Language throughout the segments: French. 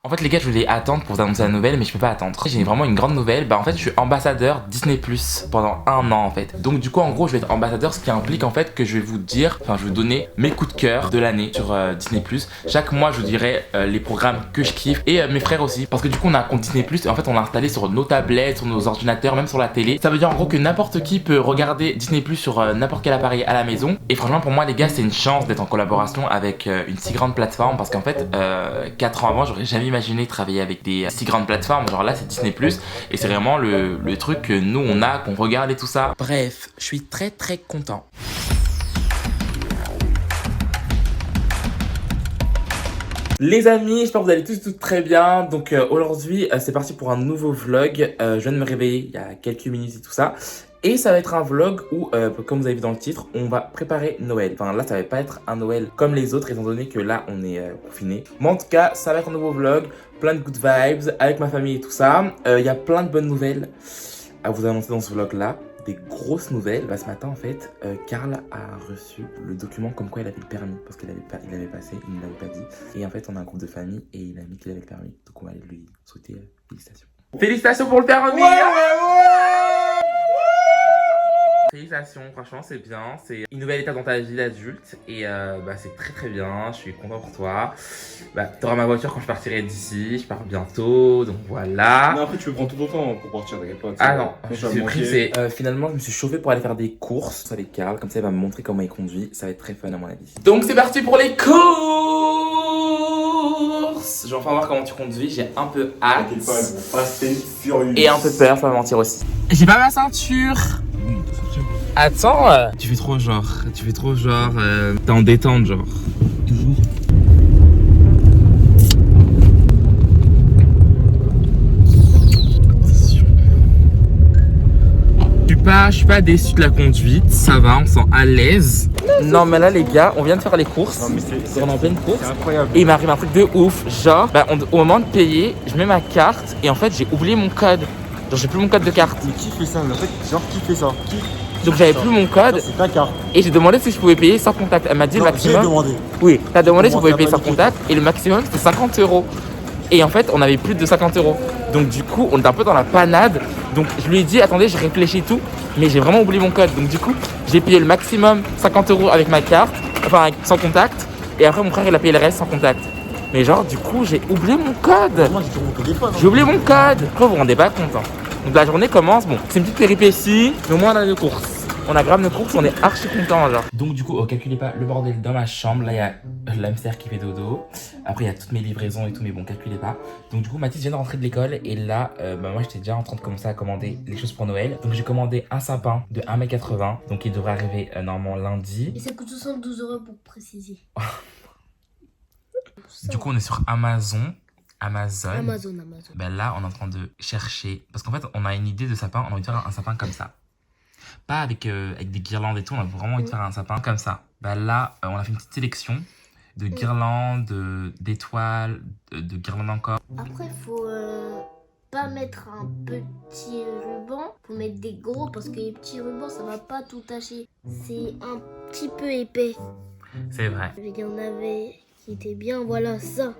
En fait les gars, je voulais attendre pour vous annoncer la nouvelle mais je peux pas attendre. J'ai vraiment une grande nouvelle, en fait je suis ambassadeur Disney Plus pendant 1 an en fait. Donc du coup en gros je vais être ambassadeur, ce qui implique en fait que je vais vous dire, je vais vous donner mes coups de cœur de l'année sur Disney Plus. Chaque mois je vous dirai les programmes que je kiffe et mes frères aussi. Parce que du coup on a un compte Disney Plus et en fait on l'a installé sur nos tablettes, sur nos ordinateurs, même sur la télé. Ça veut dire en gros que n'importe qui peut regarder Disney Plus sur n'importe quel appareil à la maison. Et franchement pour moi les gars c'est une chance d'être en collaboration avec une si grande plateforme. Parce qu'en fait 4 ans avant j'aurais jamais imaginé travailler avec des si grandes plateformes, genre là c'est Disney Plus et c'est vraiment le truc que nous on a, qu'on regarde et tout ça. Bref, je suis très content. Les amis, j'espère que vous allez tous très bien. Donc aujourd'hui c'est parti pour un nouveau vlog. Je viens de me réveiller il y a quelques minutes et tout ça. Et ça va être un vlog où, comme vous avez vu dans le titre, on va préparer Noël. Enfin là, ça va pas être un Noël comme les autres, étant donné que là, on est confiné. Mais en tout cas, ça va être un nouveau vlog, plein de good vibes, avec ma famille et tout ça. Il y a plein de bonnes nouvelles à vous annoncer dans ce vlog-là. Des grosses nouvelles. Ce matin, en fait, Karl a reçu le document comme quoi il avait le permis. Parce qu'il avait passé, il ne l'avait pas dit. Et en fait, on a un groupe de famille et il a mis qu'il avait le permis. Donc on va aller lui souhaiter félicitations. Félicitations pour le permis! Félicitations, franchement c'est bien, c'est une nouvelle étape dans ta vie d'adulte et c'est très bien, je suis content pour toi. T'auras ma voiture quand je partirai d'ici, je pars bientôt, donc voilà. Non après tu peux prendre tout ton temps pour partir, t'inquiète pas. Ah non, je suis pressé. Finalement je me suis chauffé pour aller faire des courses avec Karl, comme ça il va me montrer comment il conduit, ça va être très fun à mon avis. Donc c'est parti pour les courses. Je vais enfin voir comment tu conduis, j'ai un peu hâte. Et un peu peur, faut pas mentir aussi. J'ai pas ma ceinture. Attends, tu fais trop genre, t'es en détente genre. Toujours. Je suis pas déçu de la conduite, ça va, on sent à l'aise. Non mais là les gars, on vient de faire les courses, on est en pleine course. C'est incroyable. Et il m'arrive un truc de ouf, genre, au moment de payer, je mets ma carte et en fait j'ai oublié mon code. Genre j'ai plus mon code de carte. Mais qui fait ça? Mais en fait, genre qui fait ça? Donc j'avais plus mon code. C'est ta carte. Et j'ai demandé si je pouvais payer sans contact. Elle m'a dit le maximum. J'ai demandé. Oui, t'as demandé si on pouvait payer sans contact. Et le maximum c'était 50 €. Et en fait on avait plus de 50 €. Donc du coup on était un peu dans la panade. Donc je lui ai dit attendez, je réfléchis tout. Mais j'ai vraiment oublié mon code. Donc du coup j'ai payé le maximum 50 € avec ma carte. Enfin sans contact. Et après mon frère il a payé le reste sans contact. Mais genre du coup j'ai oublié mon code. Moi j'ai mon téléphone. J'ai oublié mon code. Après vous vous rendez pas compte hein. Donc la journée commence, bon, c'est une petite péripétie, mais au moins on a nos courses. On a grave nos courses, on est archi content genre. Donc du coup, calculez pas le bordel dans ma chambre. Là il y a l'hamster qui fait dodo. Après il y a toutes mes livraisons et tout, mais bon, calculez pas. Donc du coup, Mathis vient de rentrer de l'école et là, moi j'étais déjà en train de commencer à commander les choses pour Noël. Donc j'ai commandé un sapin de 1,80 m, donc il devrait arriver normalement lundi. Et ça coûte 72 € pour préciser. Du coup on est sur Amazon. Amazon. Là, on est en train de chercher. Parce qu'en fait, on a une idée de sapin. On a envie de faire un sapin comme ça. Pas avec des guirlandes et tout. On a vraiment envie de faire un sapin comme ça. Là, on a fait une petite sélection de guirlandes, d'étoiles, de guirlandes encore. Après, faut pas mettre un petit ruban. Faut mettre des gros parce que les petits rubans, ça va pas tout tacher. C'est un petit peu épais. C'est vrai. Il y en avait qui étaient bien. Voilà ça.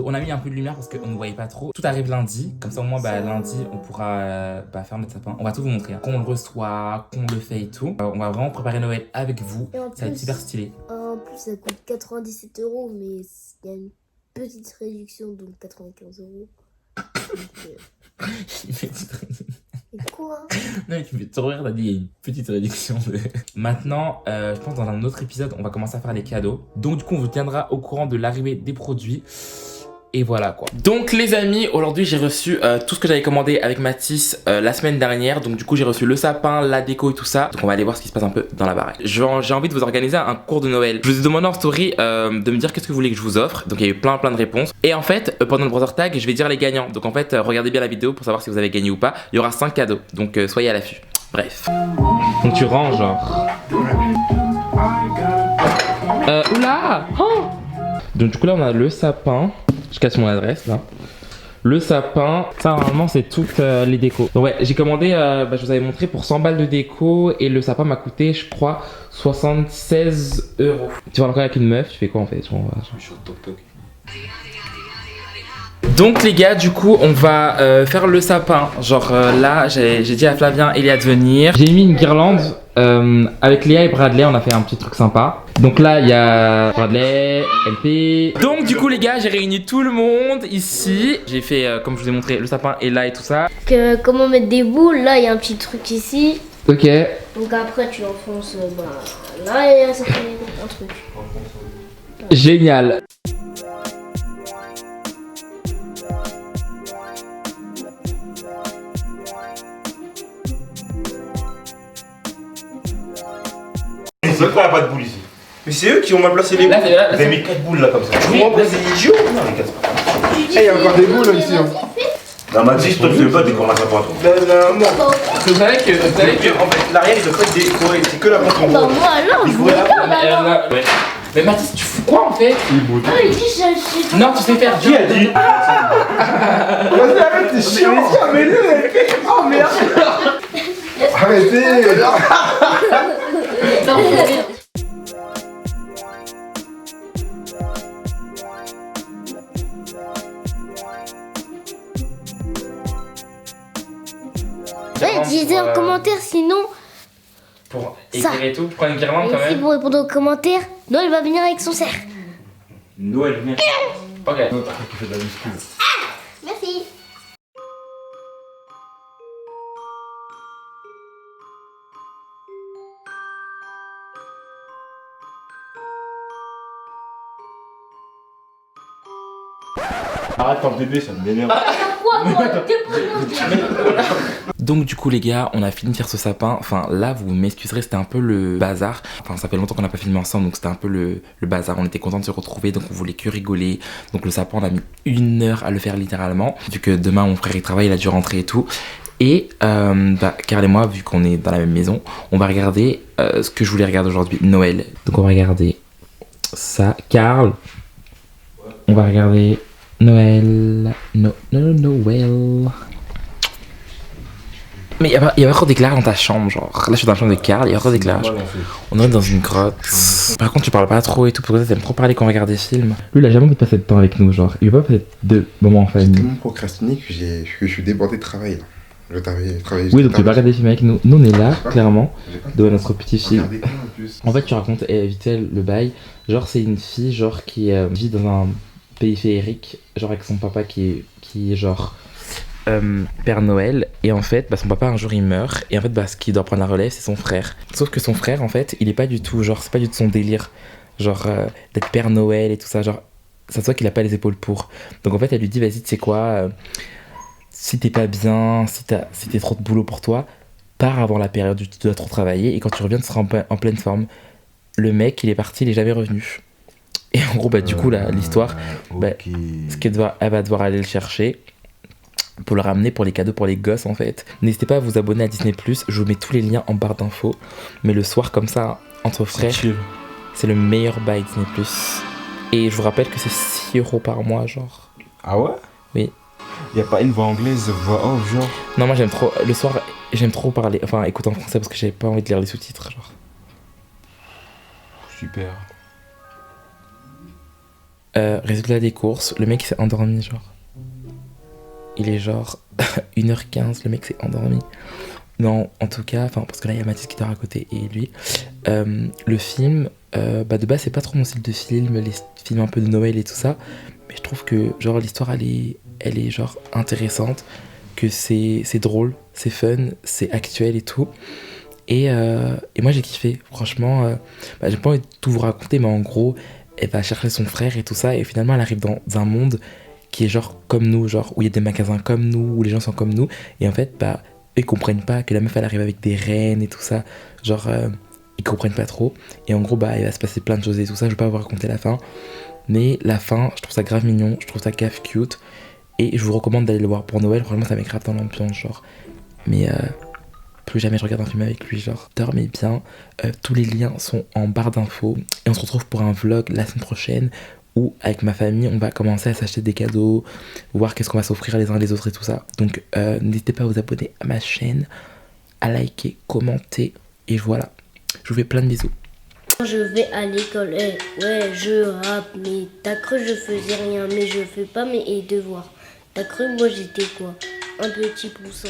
On a mis un peu de lumière parce qu'on ne voyait pas trop. Tout arrive lundi, comme ça au moins lundi on pourra faire notre sapin. On va tout vous montrer, hein. Qu'on le reçoit, qu'on le fait et tout. On va vraiment préparer Noël avec vous, ça va être super stylé. En plus ça coûte 97 €, mais il y a une petite réduction, donc 95 €. Il fait petite réduction. Et quoi? Non mais tu me fais trop rire, t'as dit il y a une petite réduction. Maintenant, je pense dans un autre épisode, on va commencer à faire les cadeaux. Donc du coup, on vous tiendra au courant de l'arrivée des produits. Et voilà quoi. Donc les amis, aujourd'hui j'ai reçu tout ce que j'avais commandé avec Mathis la semaine dernière. Donc du coup j'ai reçu le sapin, la déco et tout ça. Donc on va aller voir ce qui se passe un peu dans la baraque. J'ai envie de vous organiser un cours de Noël. Je vous ai demandé en story de me dire qu'est-ce que vous voulez que je vous offre. Donc il y a eu plein de réponses. Et en fait pendant le browser tag je vais dire les gagnants. Donc en fait regardez bien la vidéo pour savoir si vous avez gagné ou pas. Il y aura 5 cadeaux. Donc soyez à l'affût. Bref. Donc tu ranges genre. Oula oh. Donc du coup là on a le sapin. Je cache mon adresse là. Le sapin, ça normalement c'est toutes les décos. Donc ouais, j'ai commandé, je vous avais montré pour 100 balles de déco et le sapin m'a coûté, je crois, 76 €. Tu vas encore avec une meuf, tu fais quoi en fait? Genre, Je suis sur TokTok. Donc les gars, du coup, on va faire le sapin. Genre là, j'ai dit à Flavien et Léa de venir. J'ai mis une guirlande avec Léa et Bradley, on a fait un petit truc sympa. Donc là, il y a Bradley, LP. Donc du coup les gars, j'ai réuni tout le monde ici. J'ai fait, comme je vous ai montré, le sapin est là et tout ça. Comment mettre des boules, là il y a un petit truc ici. Ok. Donc après tu enfonces là et ça fait un truc. Génial. C'est pourquoi il n'y a pas de boules ici? Mais c'est eux qui ont mal placé les boules. Là, là, Vous avez mis 4 boules là comme ça. Oui, Comment là, c'est idiot? Non, les gars, c'est pas grave. Il y a encore des boules ici. Non, Mathis, toi, tu fais pas décorer la sapin, toi. Vous savez que En fait, l'arrière, il doit pas être décoré, c'est que la contre en Bah gros. moi là, Il je faut voulais la- pas alors. ouais. Mais Mathis, tu fous quoi en fait? Ah il dit je Non, tu sais faire. Qui a dit? Vas-y, arrête, t'es chiant. Mais le, oh merde. Arrêtez. Ouais, disez en commentaire sinon. Pour Ça. éclairer tout, je prends une guirlande quand Merci même. pour répondre aux commentaires. Noël va venir avec son cerf. Noël, viens. Ok. Qui fait de la muscu. Merci. Arrête ton bébé, ça m'énerve. Quoi moi quel prénom? Donc du coup les gars, on a fini de faire ce sapin. Enfin là, vous m'excuserez, c'était un peu le bazar. Enfin ça fait longtemps qu'on n'a pas filmé ensemble, donc c'était un peu le bazar. On était contents de se retrouver, donc on voulait que rigoler. Donc le sapin, on a mis 1 heure à le faire littéralement. Vu que demain mon frère il travaille, il a dû rentrer et tout. Et Carl et moi, vu qu'on est dans la même maison, on va regarder ce que je voulais regarder aujourd'hui, Noël. Donc on va regarder ça. Carl, on va regarder Noël. Noël. Mais il y a encore d'éclairs dans ta chambre, genre. Là, je suis dans la chambre de Carl, il y a encore d'éclairs. On est dans une grotte. Par contre, tu parles pas trop et tout, parce que t'aimes trop parler quand on regarde des films. Lui, il a jamais envie de passer de temps avec nous, genre. Il veut pas passer de moments en J'ai famille. tellement procrastiné que je suis débordé de travail là. Je travaille. Oui, donc tu veux pas regarder des films avec nous. Nous, on est là, clairement, devant notre petit film. Regardez quoi en plus? En fait, tu racontes vite fait le bail. Genre, c'est une fille, genre, qui vit dans un pays féerique, genre, avec son papa qui est genre. Père Noël, et en fait son papa un jour il meurt, et en fait ce qui doit prendre la relève c'est son frère, sauf que son frère en fait il est pas du tout, genre c'est pas du tout son délire, genre d'être Père Noël et tout ça, genre ça se voit qu'il a pas les épaules pour, donc en fait elle lui dit vas-y tu sais quoi, si t'es pas bien, si t'es trop de boulot pour toi, pars avant la période où tu dois trop travailler, et quand tu reviens tu seras en pleine forme. Le mec il est parti, il est jamais revenu, et en gros du coup l'histoire, elle va devoir aller le chercher pour le ramener pour les cadeaux pour les gosses en fait. N'hésitez pas à vous abonner à Disney+, je vous mets tous les liens en barre d'infos. Mais le soir comme ça, entre frères, c'est le meilleur bail Disney+. Et je vous rappelle que c'est 6 € par mois genre. Ah ouais? Oui. Y'a pas une voix anglaise, voix off, genre? Non moi j'aime trop, le soir j'aime trop parler, enfin écouter en français parce que j'avais pas envie de lire les sous-titres genre. Super. Résultat des courses, le mec s'est endormi genre. Il est genre 1h15, le mec s'est endormi. Non, en tout cas, parce que là il y a Mathis qui dort à côté et lui. Le film, de base c'est pas trop mon style de film, les films un peu de Noël et tout ça. Mais je trouve que genre l'histoire elle est genre intéressante, que c'est drôle, c'est fun, c'est actuel et tout. Et moi j'ai kiffé, franchement, j'ai pas envie de tout vous raconter, mais en gros, elle va chercher son frère et tout ça, et finalement elle arrive dans un monde qui est genre comme nous, genre où il y a des magasins comme nous, où les gens sont comme nous, et en fait ils comprennent pas que la meuf elle arrive avec des reines et tout ça, genre ils comprennent pas trop, et en gros il va se passer plein de choses et tout ça. Je vais pas vous raconter la fin, mais la fin je trouve ça grave mignon, je trouve ça grave cute, et je vous recommande d'aller le voir pour Noël. Franchement ça met grave dans l'ambiance genre, mais plus jamais je regarde un film avec lui, genre dormez bien. Tous les liens sont en barre d'infos, et on se retrouve pour un vlog la semaine prochaine où avec ma famille on va commencer à s'acheter des cadeaux, voir qu'est-ce qu'on va s'offrir les uns les autres et tout ça. Donc n'hésitez pas à vous abonner à ma chaîne, à liker, commenter et voilà. Je vous fais plein de bisous. Je vais à l'école, ouais je rappe, mais t'as cru je faisais rien, mais je fais pas mes devoirs. T'as cru moi j'étais quoi? Un petit poussin.